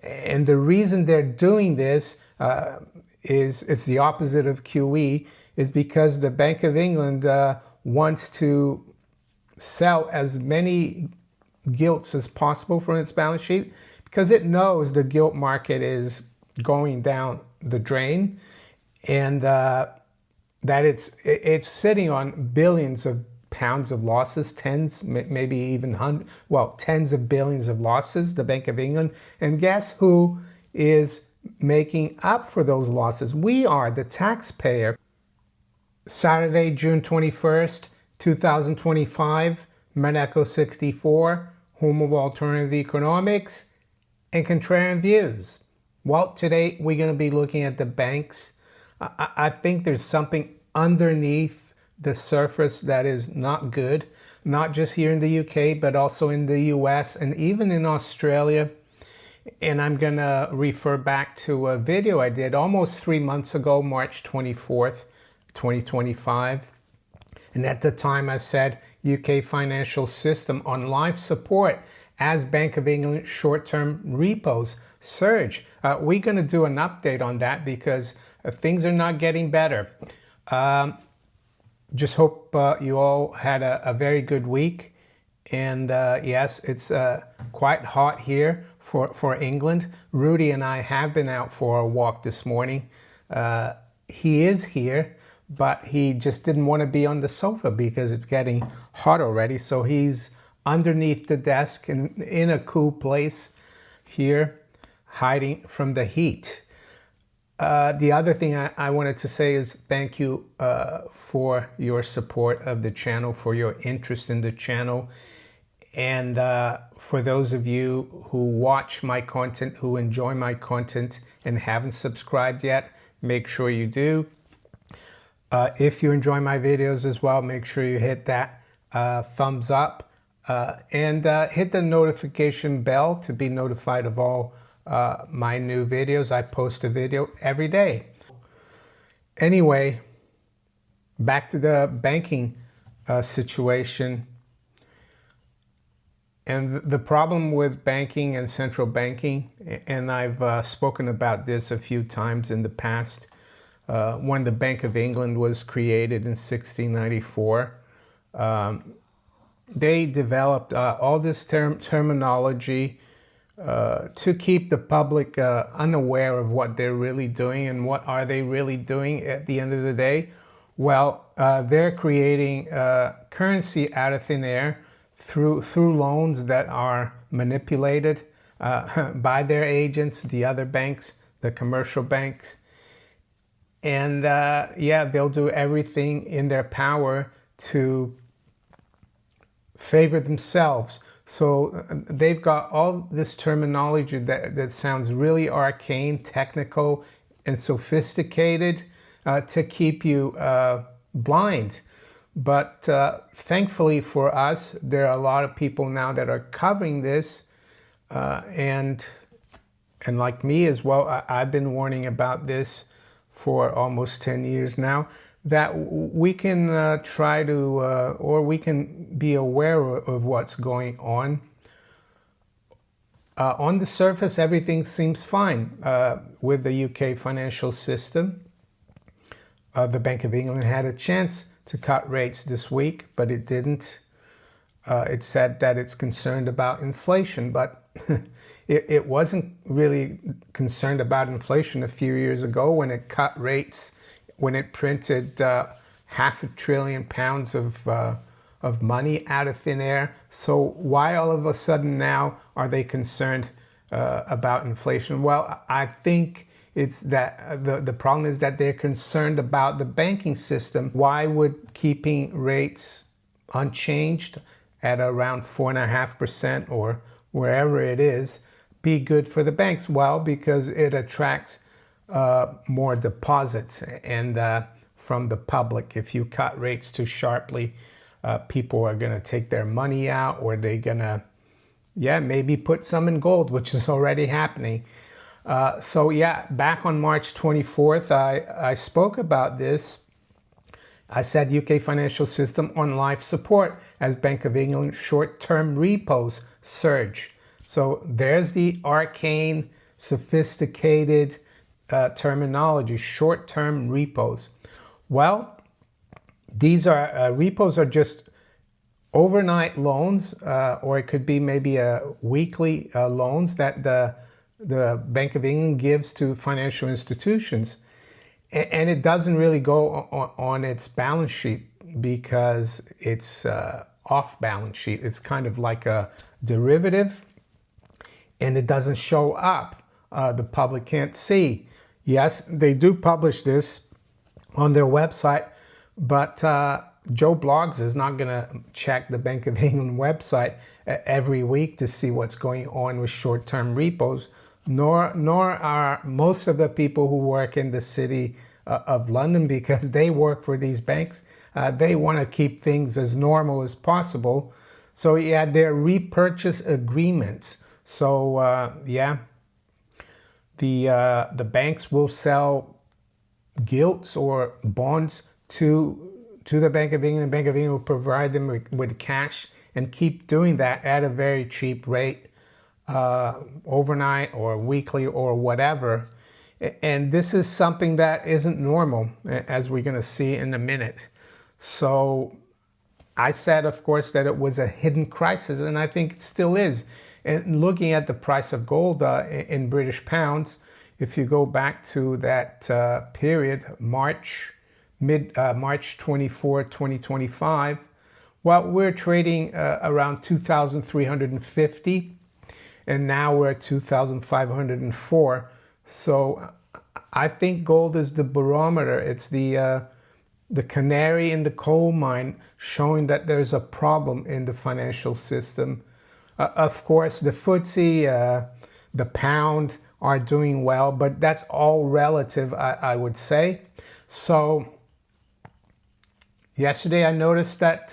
And the reason they're doing this is it's the opposite of QE, is because the Bank of England wants to sell as many gilts as possible from its balance sheet, because it knows the gilt market is going down the drain, and that it's sitting on billions of pounds of losses, tens, maybe even tens of billions of losses, the Bank of England. And guess who is making up for those losses? We are, the taxpayer. Saturday, June 21st, 2025, Maneco 64, home of alternative economics and contrarian views. Well, today we're going to be looking at the banks. I think there's something underneath the surface that is not good, not just here in the UK, but also in the US and even in Australia. And I'm going to refer back to a video I did almost 3 months ago, March 24th, 2025. And at the time I said UK financial system on life support as Bank of England short-term repos surge. We're going to do an update on that because things are not getting better. Just hope you all had a very good week. And yes, it's quite hot here for England. Rudy and I have been out for a walk this morning. He is here, but he just didn't want to be on the sofa because it's getting hot already. So he's underneath the desk in a cool place here, hiding from the heat. The other thing I wanted to say is thank you for your support of the channel, for your interest in the channel. And for those of you who watch my content, who enjoy my content and haven't subscribed yet, make sure you do. If you enjoy my videos as well, make sure you hit that thumbs up and hit the notification bell to be notified of all my new videos. I post a video every day. Anyway, back to the banking situation. And the problem with banking and central banking, and I've spoken about this a few times in the past, when the Bank of England was created in 1694, they developed all this terminology to keep the public unaware of what they're really doing. And what are they really doing at the end of the day? Well, they're creating currency out of thin air through loans that are manipulated by their agents, the other banks, the commercial banks. And yeah, they'll do everything in their power to favor themselves. So they've got all this terminology that sounds really arcane, technical, and sophisticated to keep you blind. But thankfully for us, there are a lot of people now that are covering this, and like me as well, I've been warning about this for almost 10 years now, that we can try to, or we can be aware of what's going on. On the surface, everything seems fine with the UK financial system. The Bank of England had a chance to cut rates this week, but it didn't. It said that it's concerned about inflation, but it wasn't really concerned about inflation a few years ago when it cut rates, when it printed £500 billion of money out of thin air. So why all of a sudden now are they concerned about inflation? Well, I think it's that the problem is that they're concerned about the banking system. Why would keeping rates unchanged at around 4.5% or wherever it is be good for the banks? Well, because it attracts more deposits and from the public. If you cut rates too sharply, people are going to take their money out, or they're going to, maybe put some in gold, which is already happening. So yeah, back on March 24th, I spoke about this. I said UK financial system on life support as Bank of England short-term repos surge. So there's the arcane sophisticated terminology, short-term repos. Well, these are repos are just overnight loans, or it could be maybe a weekly loans that the Bank of England gives to financial institutions. And it doesn't really go on its balance sheet because it's off balance sheet. It's kind of like a derivative, and it doesn't show up. The public can't see. Yes, they do publish this on their website, but Joe Bloggs is not going to check the Bank of England website every week to see what's going on with short-term repos, nor are most of the people who work in the city of London, because they work for these banks. They want to keep things as normal as possible. So yeah, they're repurchase agreements. So yeah, the banks will sell gilts or bonds to the Bank of England. The Bank of England will provide them with cash and keep doing that at a very cheap rate, overnight or weekly or whatever. And this is something that isn't normal, as we're going to see in a minute. So I said, of course, that it was a hidden crisis, and I think it still is. And looking at the price of gold in British pounds, if you go back to that period, March 24, 2025, well, we're trading around 2,350, and now we're at 2,504. So I think gold is the barometer. It's the canary in the coal mine, showing that there's a problem in the financial system. Of course, the FTSE, the pound are doing well, but that's all relative, I would say. So yesterday I noticed that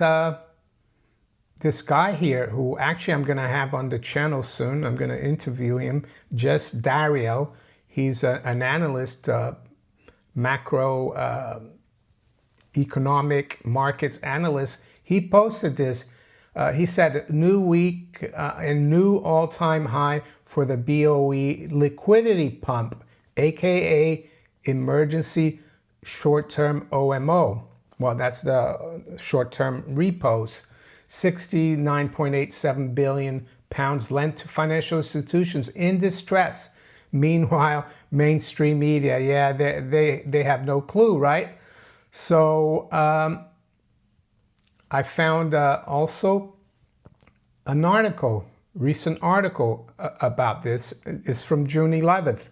this guy here, who actually I'm going to have on the channel soon, I'm going to interview him, Just Dario. He's an analyst, macro economic markets analyst. He posted this. He said, new week and new all-time high for the BOE liquidity pump, aka emergency short-term OMO. Well, that's the short-term repos. 69.87 billion pounds lent to financial institutions in distress. Meanwhile, mainstream media, yeah, they have no clue, right? So I found also an article, recent article about this. It's from June 11th.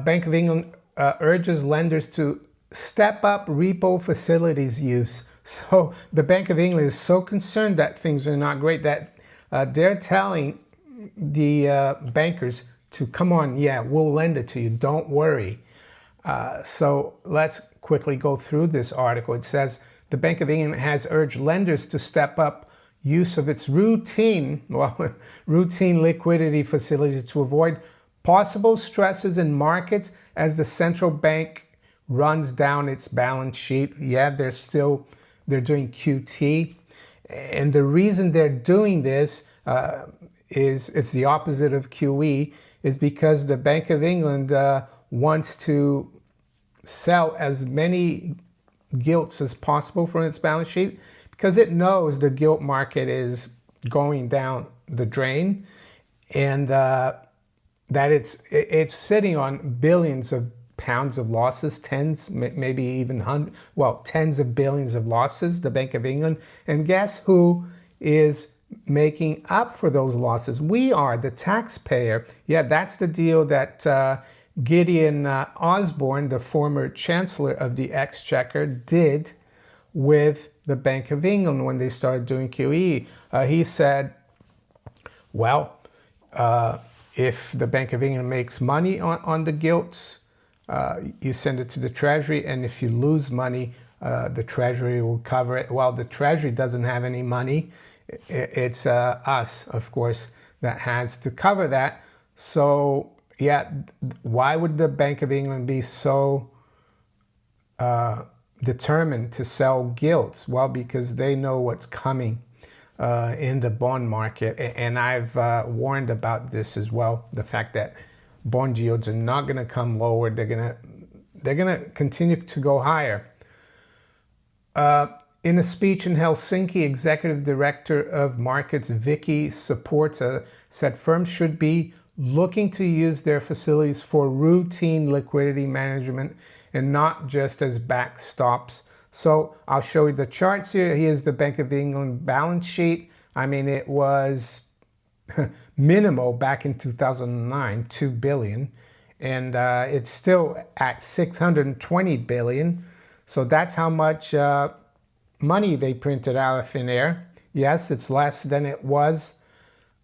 Bank of England urges lenders to step up repo facilities use. So the Bank of England is so concerned that things are not great that they're telling the bankers to come on, yeah, we'll lend it to you, don't worry. So let's quickly go through this article. It says the Bank of England has urged lenders to step up use of its routine liquidity facilities to avoid possible stresses in markets as the central bank runs down its balance sheet. Yeah, they're doing QT. And the reason they're doing this is it's the opposite of QE, is because the Bank of England wants to sell as many gilts as possible from its balance sheet, because it knows the gilt market is going down the drain, and that it's sitting on billions of pounds of losses, tens, maybe even tens of billions of losses, the Bank of England. And guess who is making up for those losses? We are, the taxpayer. Yeah, that's the deal that Gideon Osborne, the former Chancellor of the Exchequer, did with the Bank of England when they started doing QE. He said, well, if the Bank of England makes money on the gilts, you send it to the Treasury, and if you lose money, the Treasury will cover it. Well, the Treasury doesn't have any money. It's us, of course, that has to cover that. So, yeah, why would the Bank of England be so determined to sell gilts? Well, because they know what's coming. in the bond market. And I've warned about this as well. The fact that bond yields are not going to come lower. They're going to continue to go higher. In a speech in Helsinki, Executive Director of Markets Vicky Saporta said firms should be looking to use their facilities for routine liquidity management and not just as backstops. So I'll show you the charts here. Here's the Bank of England balance sheet. I mean, it was minimal back in 2009, 2 billion, and it's still at 620 billion. So that's how much money they printed out of thin air. Yes, it's less than it was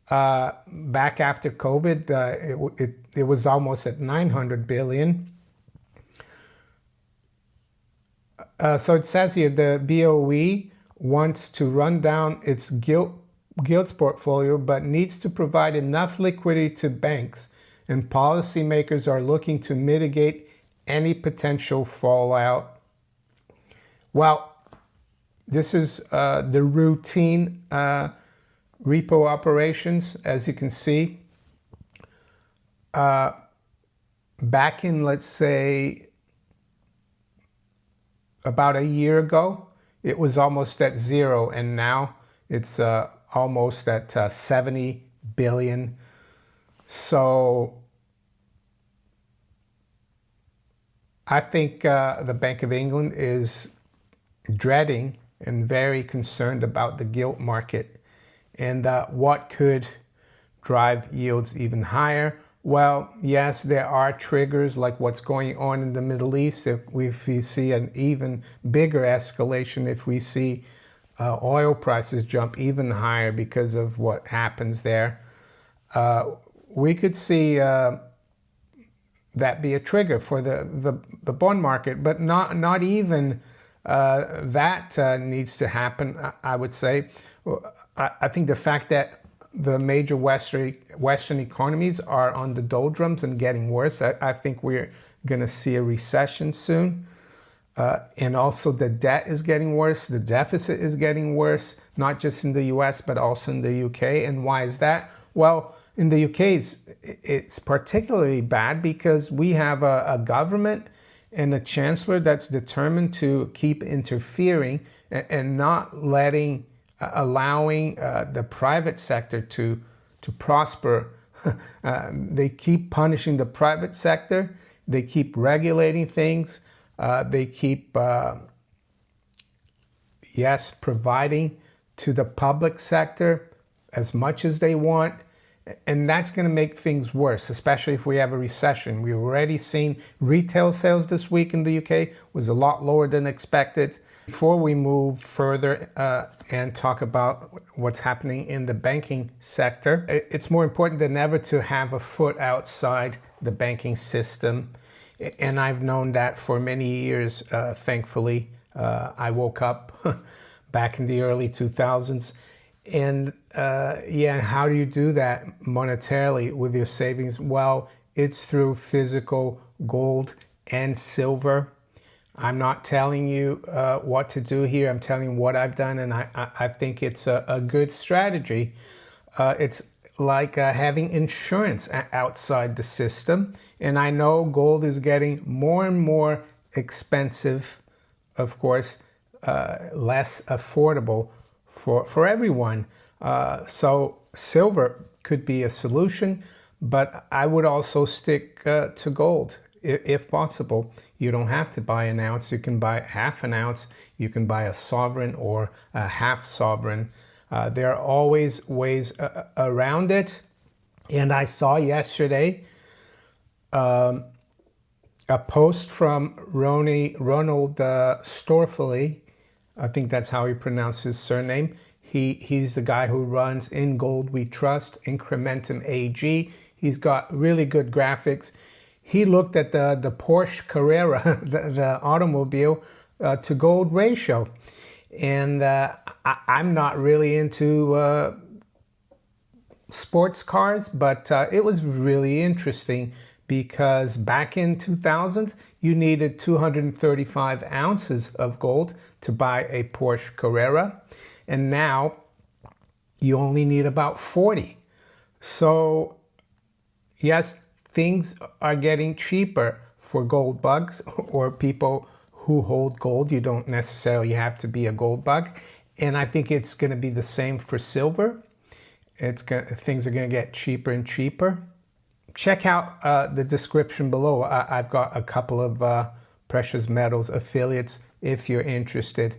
back after COVID. It was almost at 900 billion. So it says here the BOE wants to run down its Gilt's portfolio, but needs to provide enough liquidity to banks, and policymakers are looking to mitigate any potential fallout. Well, this is the routine repo operations, as you can see. Back in, let's say, about a year ago, it was almost at zero, and now it's almost at 70 billion. So I think the Bank of England is dreading and very concerned about the gilt market and what could drive yields even higher. Well, yes, there are triggers like what's going on in the Middle East. If we see an even bigger escalation, if we see oil prices jump even higher because of what happens there, we could see that be a trigger for the bond market, but not even that needs to happen, I would say. I think the fact that the major Western economies are on the doldrums and getting worse, I think we're going to see a recession soon. And also the debt is getting worse. The deficit is getting worse, not just in the US, but also in the UK. And why is that? Well, in the UK, it's particularly bad because we have a government and a chancellor that's determined to keep interfering and not allowing the private sector to prosper. They keep punishing the private sector. They keep regulating things. They keep, providing to the public sector as much as they want. And that's going to make things worse, especially if we have a recession. We've already seen retail sales this week in the UK was a lot lower than expected. Before we move further and talk about what's happening in the banking sector, it's more important than ever to have a foot outside the banking system. And I've known that for many years, thankfully. I woke up back in the early 2000s. And how do you do that monetarily with your savings? Well, it's through physical gold and silver. I'm not telling you what to do here. I'm telling you what I've done, and I think it's a good strategy. It's like having insurance outside the system. And I know gold is getting more and more expensive, of course, less affordable for everyone. So silver could be a solution, but I would also stick to gold if possible. You don't have to buy an ounce. You can buy half an ounce. You can buy a sovereign or a half sovereign. There are always ways around it. And I saw yesterday a post from Ronald Storfley. I think that's how he pronounced his surname. He's the guy who runs In Gold We Trust, Incrementum AG. He's got really good graphics. He looked at the Porsche Carrera, the automobile, to gold ratio. And I'm not really into sports cars, but it was really interesting because back in 2000, you needed 235 ounces of gold to buy a Porsche Carrera. And now you only need about 40. So yes, things are getting cheaper for gold bugs or people who hold gold. You don't necessarily have to be a gold bug. And I think it's going to be the same for silver. Things are going to get cheaper and cheaper. Check out the description below. I've got a couple of precious metals affiliates if you're interested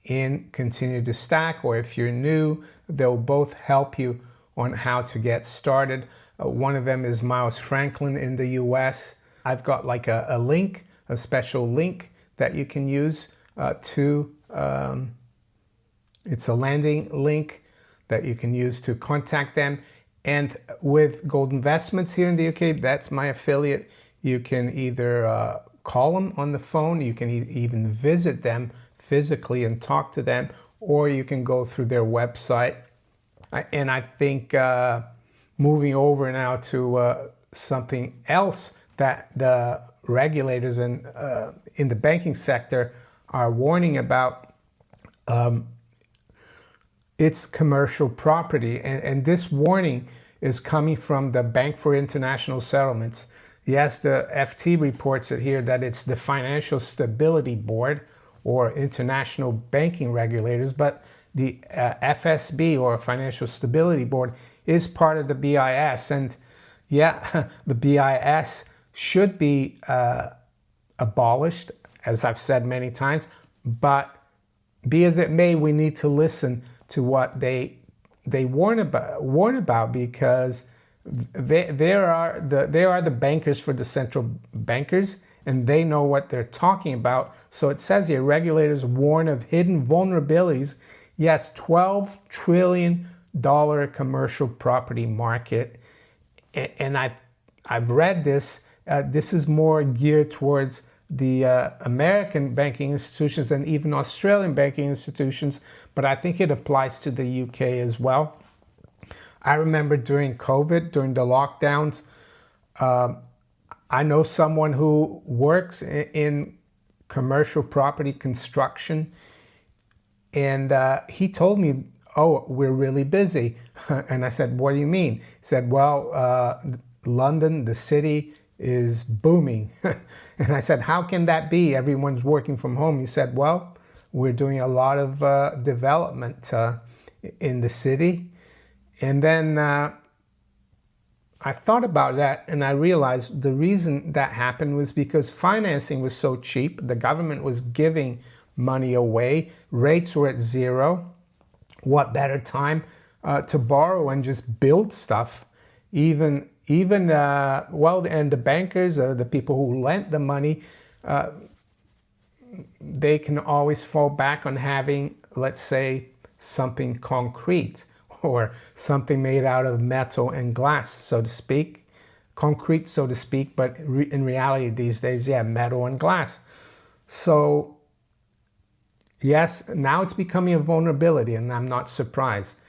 in continue to stack, or if you're new, they'll both help you on how to get started. One of them is Miles Franklin in the US. I've got like a link, a special link that you can use it's a landing link that you can use to contact them. And with Gold Investments here in the UK, that's my affiliate. You can either call them on the phone, you can even visit them physically and talk to them, or you can go through their website. And I think moving over now to something else that the regulators in the banking sector are warning about, it's commercial property. And this warning is coming from the Bank for International Settlements. Yes, the FT reports it here that it's the Financial Stability Board or International Banking Regulators, but the FSB or Financial Stability Board is part of the BIS. And yeah, the BIS should be abolished, as I've said many times, but be as it may, we need to listen to what they warn about, because they are the bankers for the central bankers, and they know what they're talking about. So it says here, regulators warn of hidden vulnerabilities. Yes, $12 trillion commercial property market, and I've read this. This is more geared towards the American banking institutions and even Australian banking institutions, but I think it applies to the UK as well. I remember during COVID, during the lockdowns, I know someone who works in commercial property construction, and he told me, "Oh, we're really busy." And I said, "What do you mean?" He said, "Well, London, the city, is booming." And I said, "How can that be? Everyone's working from home." He said, "Well, we're doing a lot of development in the city." And then I thought about that, and I realized the reason that happened was because financing was so cheap. The government was giving money away. Rates were at zero. What better time to borrow and just build stuff? Even well, and the bankers, the people who lent the money, they can always fall back on having, let's say, something concrete or something made out of metal and glass, so to speak. Concrete, so to speak, but in reality these days, yeah, metal and glass. So yes, now it's becoming a vulnerability, and I'm not surprised.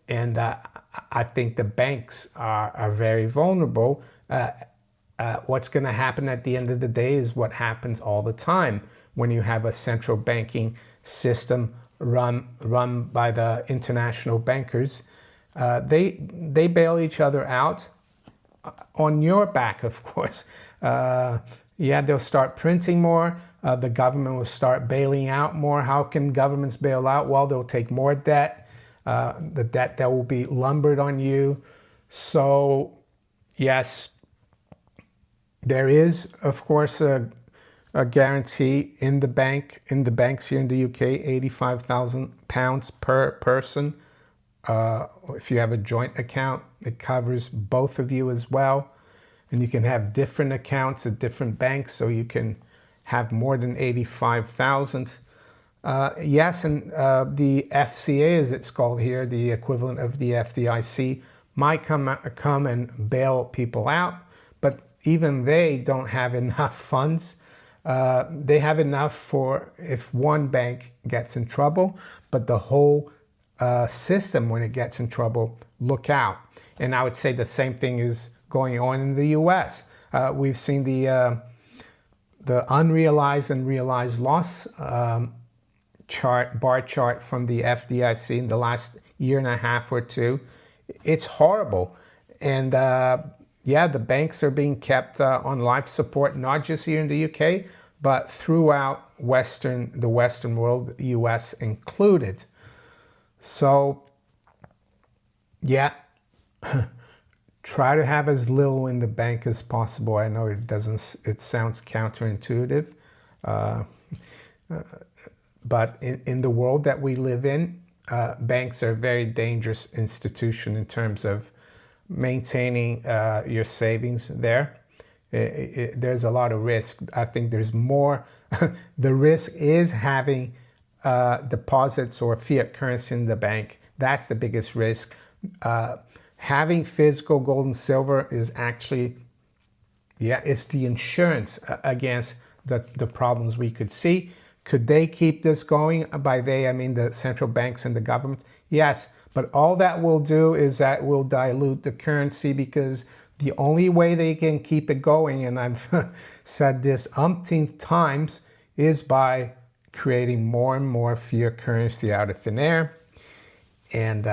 And I think the banks are very vulnerable. What's going to happen at the end of the day is what happens all the time when you have a central banking system run by the international bankers. They bail each other out on your back, of course. Yeah, they'll start printing more. The government will start bailing out more. How can governments bail out? Well, they'll take more debt. The debt that will be lumbered on you. So yes, there is, of course, a guarantee in the banks here in the UK, £85,000 per person. If you have a joint account, it covers both of you as well. And you can have different accounts at different banks, so you can have more than 85,000. Yes, and the FCA, as it's called here, the equivalent of the FDIC, might come and bail people out, but even they don't have enough funds. They have enough for if one bank gets in trouble, but the whole system, when it gets in trouble, look out. And I would say the same thing is going on in the US. We've seen the unrealized and realized loss bar chart from the FDIC in the last year and a half or two. It's horrible. And yeah, the banks are being kept on life support, not just here in the UK, but throughout the Western world, US included. So yeah, try to have as little in the bank as possible. I know it sounds counterintuitive, but in the world that we live in, banks are a very dangerous institution in terms of maintaining your savings there. There's a lot of risk. I think there's more. The risk is having deposits or fiat currency in the bank. That's the biggest risk. Having physical gold and silver is actually, yeah, it's the insurance against the problems we could see. Could they keep this going? By they, I mean the central banks and the government. Yes, but all that will do is that will dilute the currency, because the only way they can keep it going, and I've said this umpteenth times, is by creating more and more fiat currency out of thin air. And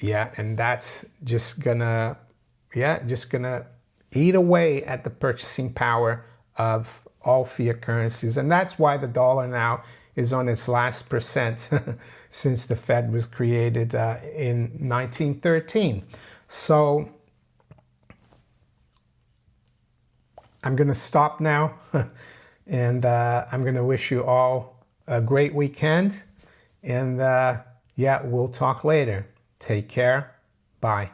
yeah, and that's just gonna eat away at the purchasing power of all fiat currencies. And that's why the dollar now is on its last percent since the Fed was created in 1913. So I'm going to stop now, and I'm going to wish you all a great weekend. And yeah, we'll talk later. Take care. Bye.